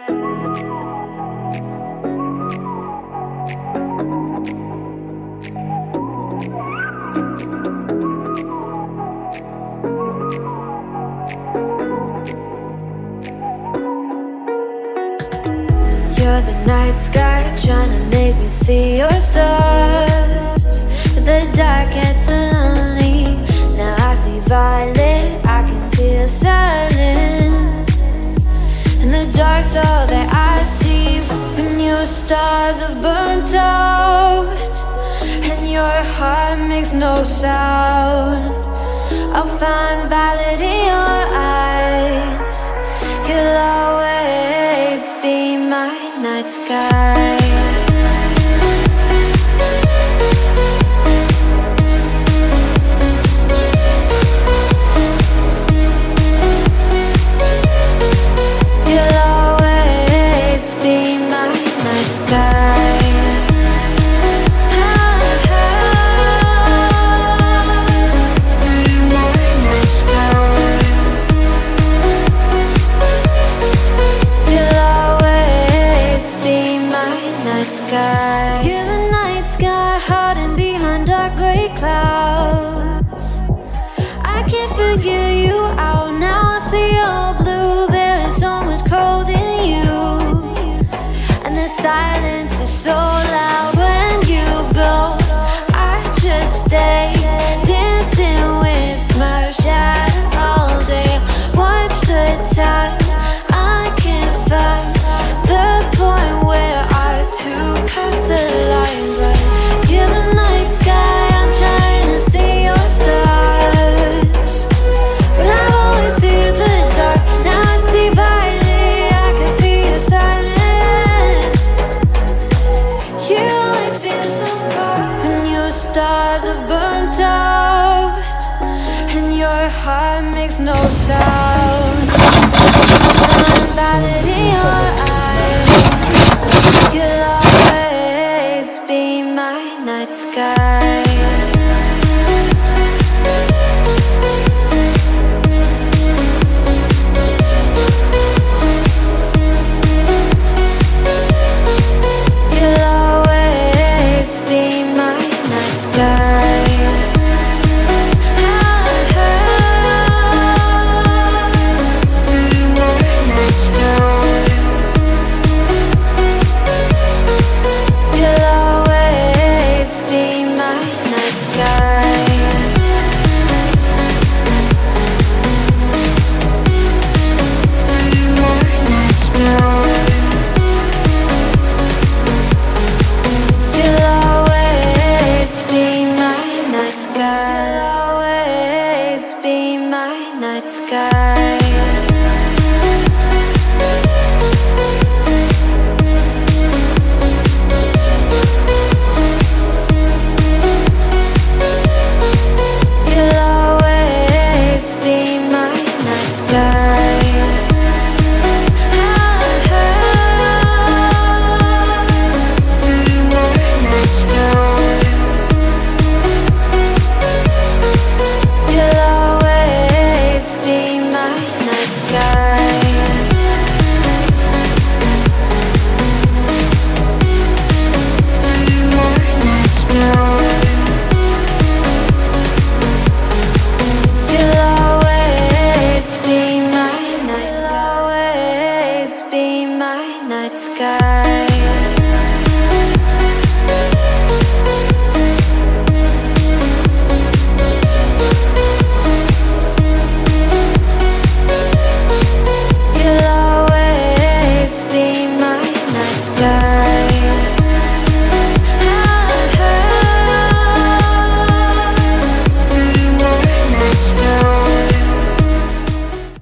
You're the night sky, trying to make me see your stars, but the dark gets lonely. Now I see violet, I can feel silence. In the dark's all that I see. When your stars have burnt out and your heart makes no sound, I'll find violet in your eyes. You'll always be my night sky. You'll always be my night sky. You're the night sky, hiding behind dark gray clouds. I can't figure you out now. I see all blue. There is so much cold in you, and the silence is so loud when you go. I just stay dancing with my shadow all day. Watch the tide. I can't find the point where to pass the line, but you're the night sky. I'm trying to see your stars, but I've always feared the dark. Now I see violet, I can feel your silence. You always feel so far when your stars have burnt out and your heart makes no sound. I'm violet in your eyes. You'll always be my night sky. You'll always be my night sky. Night sky.